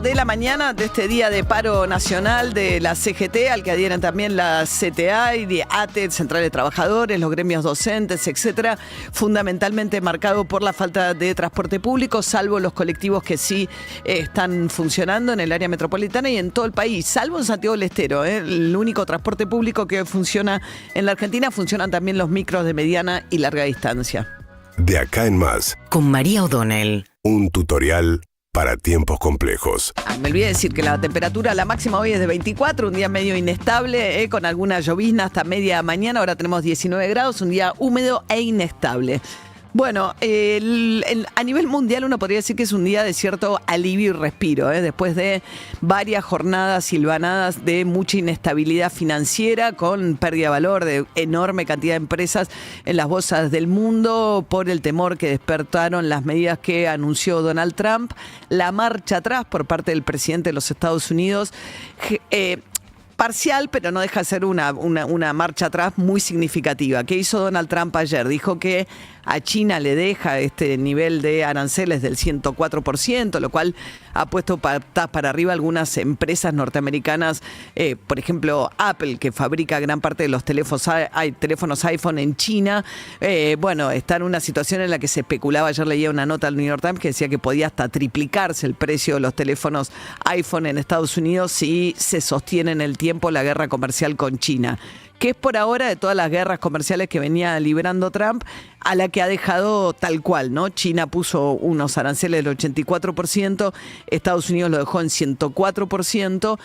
de la mañana de este día de paro nacional de la CGT, al que adhieren también la CTA y de ATE, Central de Trabajadores, los gremios docentes, etcétera, fundamentalmente marcado por la falta de transporte público, salvo los colectivos que sí están funcionando en el área metropolitana y en todo el país, salvo en Santiago del Estero, el único transporte público que funciona en la Argentina. Funcionan también los micros de mediana y larga distancia. De acá en más, con María O'Donnell. un tutorial para tiempos complejos. Me olvidé decir que la temperatura, la máxima hoy es de 24, un día medio inestable, con alguna llovizna hasta media mañana. Ahora tenemos 19 grados, un día húmedo e inestable. Bueno, a nivel mundial uno podría decir que es un día de cierto alivio y respiro, después de varias jornadas silvanadas de mucha inestabilidad financiera, con pérdida de valor de enorme cantidad de empresas en las bolsas del mundo por el temor que despertaron las medidas que anunció Donald Trump, la marcha atrás por parte del presidente de los Estados Unidos, parcial, pero no deja de ser una marcha atrás muy significativa. ¿Qué hizo Donald Trump ayer? Dijo que a China le deja este nivel de aranceles del 104%, lo cual ha puesto patas para arriba algunas empresas norteamericanas, por ejemplo Apple, que fabrica gran parte de los teléfonos iPhone en China. Bueno, está en una situación en la que se especulaba. Ayer leía una nota del New York Times que decía que podía hasta triplicarse el precio de los teléfonos iPhone en Estados Unidos si se sostiene en el tiempo la guerra comercial con China, que es por ahora de todas las guerras comerciales que venía librando Trump, a la que ha dejado tal cual, ¿no? China puso unos aranceles del 84%, Estados Unidos lo dejó en 104%,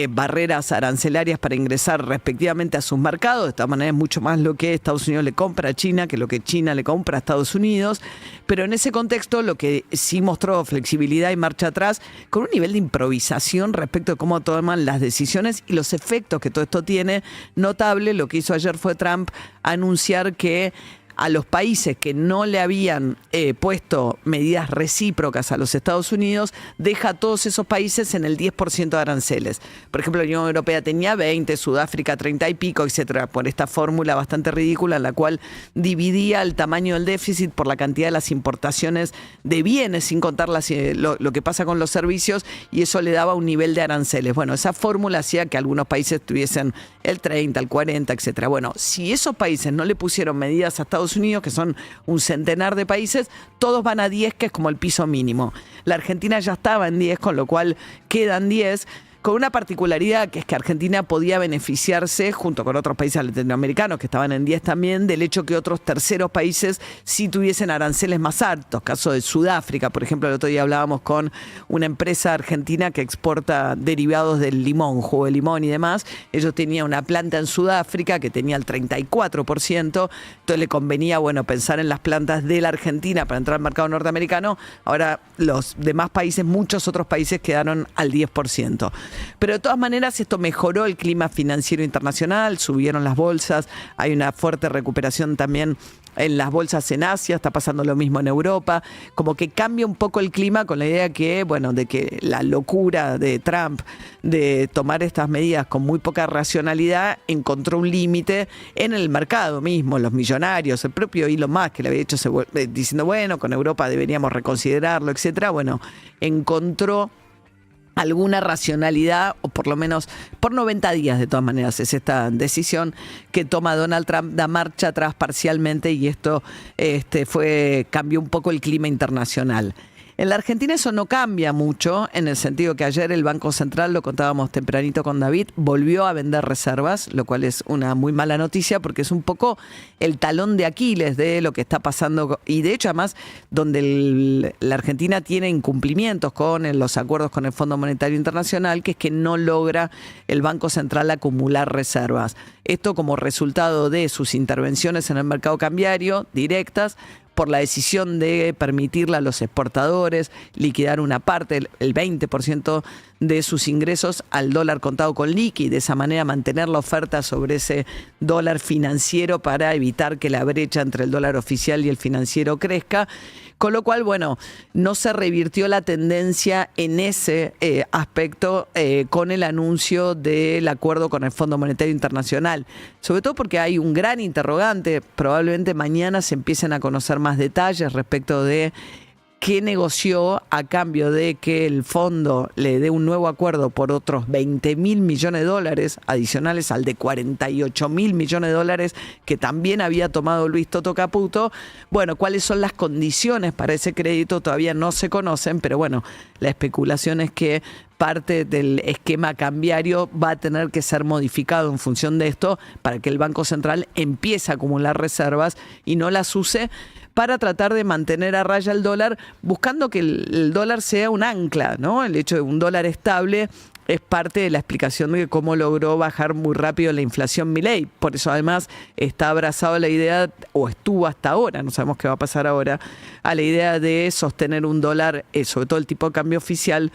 barreras arancelarias para ingresar respectivamente a sus mercados. De todas maneras es mucho más lo que Estados Unidos le compra a China que lo que China le compra a Estados Unidos, pero en ese contexto lo que sí mostró flexibilidad y marcha atrás, con un nivel de improvisación respecto de cómo toman las decisiones y los efectos que todo esto tiene, notable. Lo que hizo ayer fue Trump anunciar que a los países que no le habían puesto medidas recíprocas a los Estados Unidos, deja a todos esos países en el 10% de aranceles. Por ejemplo, la Unión Europea tenía 20, Sudáfrica 30 y pico, etcétera, por esta fórmula bastante ridícula en la cual dividía el tamaño del déficit por la cantidad de las importaciones de bienes, sin contar lo que pasa con los servicios, y eso le daba un nivel de aranceles. Bueno, esa fórmula hacía que algunos países tuviesen el 30, el 40, etcétera. Bueno, si esos países no le pusieron medidas a Estados Unidos, que son un centenar de países, todos van a 10, que es como el piso mínimo. La Argentina ya estaba en 10, con lo cual quedan 10, con una particularidad, que es que Argentina podía beneficiarse, junto con otros países latinoamericanos que estaban en 10 también, del hecho que otros terceros países sí tuviesen aranceles más altos. Caso de Sudáfrica, por ejemplo, el otro día hablábamos con una empresa argentina que exporta derivados del limón, jugo de limón y demás. Ellos tenían una planta en Sudáfrica que tenía el 34%, entonces le convenía, bueno, pensar en las plantas de la Argentina para entrar al mercado norteamericano. Ahora los demás países, muchos otros países, quedaron al 10%. Pero de todas maneras esto mejoró el clima financiero internacional, subieron las bolsas, hay una fuerte recuperación también en las bolsas en Asia, está pasando lo mismo en Europa, como que cambia un poco el clima con la idea que, bueno, de que la locura de Trump de tomar estas medidas con muy poca racionalidad encontró un límite en el mercado mismo, los millonarios, el propio Elon Musk, que le había hecho diciendo, bueno, con Europa deberíamos reconsiderarlo, etcétera. Bueno, encontró alguna racionalidad, o por lo menos por 90 días de todas maneras es esta decisión que toma Donald Trump, da marcha atrás parcialmente, y esto cambió un poco el clima internacional. En la Argentina eso no cambia mucho, en el sentido que ayer el Banco Central, lo contábamos tempranito con David, volvió a vender reservas, lo cual es una muy mala noticia porque es un poco el talón de Aquiles de lo que está pasando, y de hecho además donde la Argentina tiene incumplimientos con los acuerdos con el Fondo Monetario Internacional, que es que no logra el Banco Central acumular reservas. Esto como resultado de sus intervenciones en el mercado cambiario directas, por la decisión de permitirle a los exportadores liquidar una parte, el 20% de sus ingresos al dólar contado con liqui, y de esa manera mantener la oferta sobre ese dólar financiero para evitar que la brecha entre el dólar oficial y el financiero crezca. Con lo cual, bueno, no se revirtió la tendencia en ese aspecto con el anuncio del acuerdo con el Fondo Monetario Internacional. Sobre todo porque hay un gran interrogante. Probablemente mañana se empiecen a conocer más detalles respecto de que negoció a cambio de que el fondo le dé un nuevo acuerdo por otros 20.000 millones de dólares adicionales al de 48.000 millones de dólares que también había tomado Luis Toto Caputo. Bueno, cuáles son las condiciones para ese crédito todavía no se conocen, pero bueno, la especulación es que parte del esquema cambiario va a tener que ser modificado en función de esto para que el Banco Central empiece a acumular reservas y no las use para tratar de mantener a raya el dólar, buscando que el dólar sea un ancla, ¿no? El hecho de un dólar estable es parte de la explicación de cómo logró bajar muy rápido la inflación Milei. Por eso además está abrazado a la idea, o estuvo hasta ahora, no sabemos qué va a pasar ahora, a la idea de sostener un dólar, sobre todo el tipo de cambio oficial,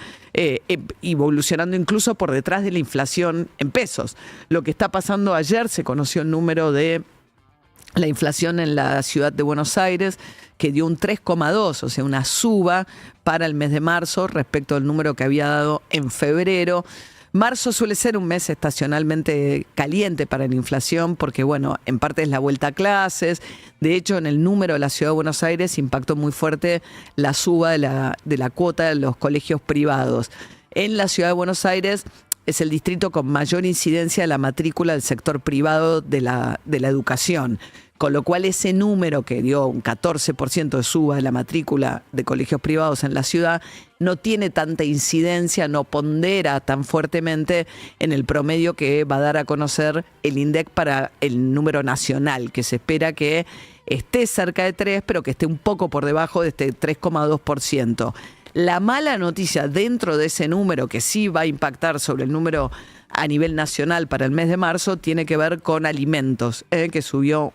evolucionando incluso por detrás de la inflación en pesos. Lo que está pasando ayer, se conoció el número de la inflación en la ciudad de Buenos Aires, que dio un 3,2, o sea, una suba para el mes de marzo respecto al número que había dado en febrero. Marzo suele ser un mes estacionalmente caliente para la inflación porque, bueno, en parte es la vuelta a clases. De hecho, en el número de la ciudad de Buenos Aires impactó muy fuerte la suba de la cuota de los colegios privados. En la ciudad de Buenos Aires es el distrito con mayor incidencia de la matrícula del sector privado de la educación. Con lo cual ese número que dio un 14% de suba de la matrícula de colegios privados en la ciudad no tiene tanta incidencia, no pondera tan fuertemente en el promedio que va a dar a conocer el INDEC para el número nacional, que se espera que esté cerca de 3, pero que esté un poco por debajo de este 3,2%. La mala noticia dentro de ese número, que sí va a impactar sobre el número a nivel nacional para el mes de marzo, tiene que ver con alimentos, que subió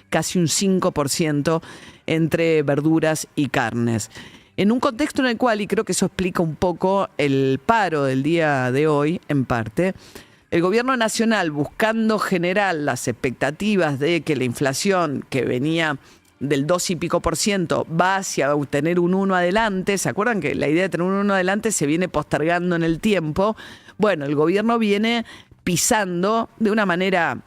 casi un 5% entre verduras y carnes. En un contexto en el cual, y creo que eso explica un poco el paro del día de hoy, en parte, el gobierno nacional, buscando generar las expectativas de que la inflación que venía del 2 y pico % va hacia tener un 1 adelante. ¿Se acuerdan que la idea de tener un 1 adelante se viene postergando en el tiempo? Bueno, el gobierno viene pisando de una manera,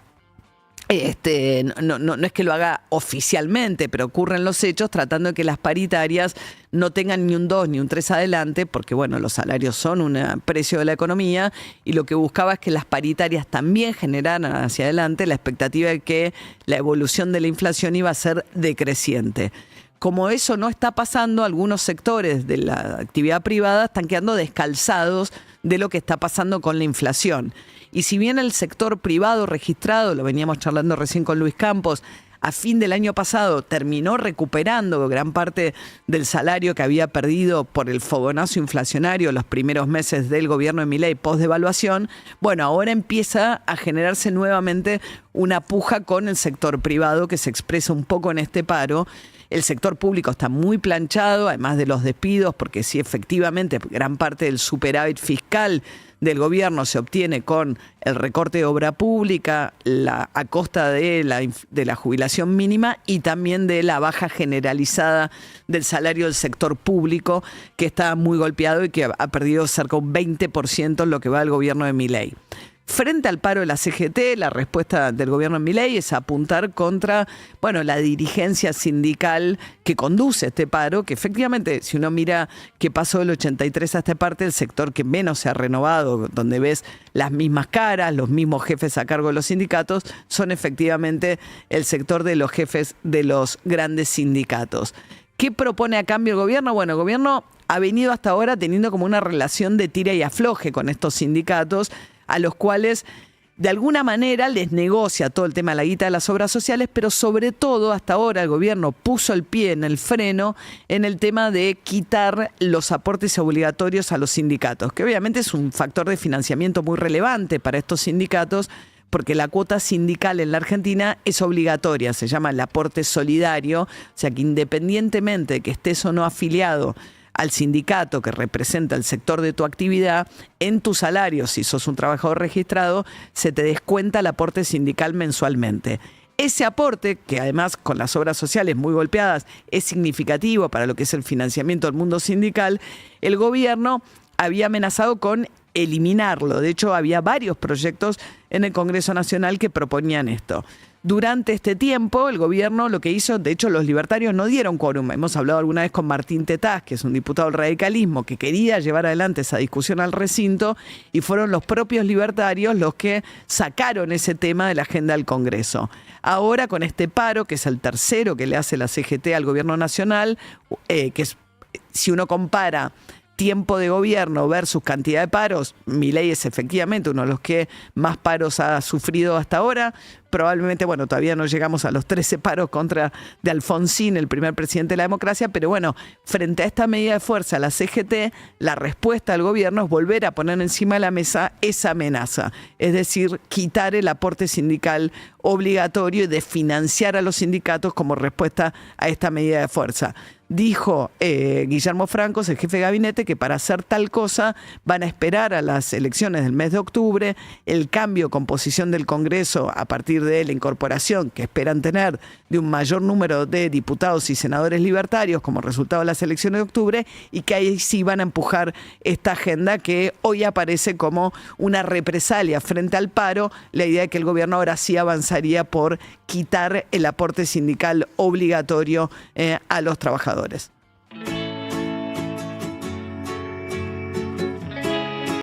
no es que lo haga oficialmente, pero ocurren los hechos, tratando de que las paritarias no tengan ni un 2 ni un 3 adelante, porque bueno, los salarios son un precio de la economía, y lo que buscaba es que las paritarias también generaran hacia adelante la expectativa de que la evolución de la inflación iba a ser decreciente. Como eso no está pasando, algunos sectores de la actividad privada están quedando descalzados de lo que está pasando con la inflación. Y si bien el sector privado registrado, lo veníamos charlando recién con Luis Campos, a fin del año pasado terminó recuperando gran parte del salario que había perdido por el fogonazo inflacionario los primeros meses del gobierno de Milei post-devaluación, bueno, ahora empieza a generarse nuevamente una puja con el sector privado que se expresa un poco en este paro. El sector público está muy planchado, además de los despidos, porque sí, efectivamente, gran parte del superávit fiscal del gobierno se obtiene con el recorte de obra pública, a costa de la jubilación mínima y también de la baja generalizada del salario del sector público, que está muy golpeado y que ha perdido cerca de un 20% en lo que va al gobierno de Milei. Frente al paro de la CGT, la respuesta del gobierno de Milei es apuntar contra, bueno, la dirigencia sindical que conduce este paro, que efectivamente, si uno mira qué pasó del 83 a esta parte, el sector que menos se ha renovado, donde ves las mismas caras, los mismos jefes a cargo de los sindicatos, son efectivamente el sector de los jefes de los grandes sindicatos. ¿Qué propone a cambio el gobierno? Bueno, el gobierno ha venido hasta ahora teniendo como una relación de tira y afloje con estos sindicatos, a los cuales de alguna manera les negocia todo el tema de la guita de las obras sociales, pero sobre todo hasta ahora el gobierno puso el pie en el freno en el tema de quitar los aportes obligatorios a los sindicatos, que obviamente es un factor de financiamiento muy relevante para estos sindicatos, porque la cuota sindical en la Argentina es obligatoria, se llama el aporte solidario, o sea que independientemente de que estés o no afiliado al sindicato que representa el sector de tu actividad, en tu salario, si sos un trabajador registrado, se te descuenta el aporte sindical mensualmente. Ese aporte, que además con las obras sociales muy golpeadas es significativo para lo que es el financiamiento del mundo sindical, el gobierno había amenazado con eliminarlo. De hecho, había varios proyectos en el Congreso Nacional que proponían esto. Durante este tiempo, el gobierno lo que hizo, de hecho, los libertarios no dieron quórum. Hemos hablado alguna vez con Martín Tetaz, que es un diputado del radicalismo, que quería llevar adelante esa discusión al recinto, y fueron los propios libertarios los que sacaron ese tema de la agenda del Congreso. Ahora, con este paro, que es el tercero que le hace la CGT al gobierno nacional, que es, si uno compara tiempo de gobierno versus cantidad de paros, Milei es efectivamente uno de los que más paros ha sufrido hasta ahora. Probablemente, bueno, todavía no llegamos a los 13 paros contra de Alfonsín, el primer presidente de la democracia, pero bueno, frente a esta medida de fuerza, la CGT, la respuesta del gobierno es volver a poner encima de la mesa esa amenaza, es decir, quitar el aporte sindical obligatorio y de financiar a los sindicatos como respuesta a esta medida de fuerza. Dijo Guillermo Francos, el jefe de gabinete, que para hacer tal cosa van a esperar a las elecciones del mes de octubre, el cambio de composición del Congreso a partir de la incorporación que esperan tener de un mayor número de diputados y senadores libertarios como resultado de las elecciones de octubre, y que ahí sí van a empujar esta agenda que hoy aparece como una represalia frente al paro, la idea de que el gobierno ahora sí avanzaría por quitar el aporte sindical obligatorio a los trabajadores.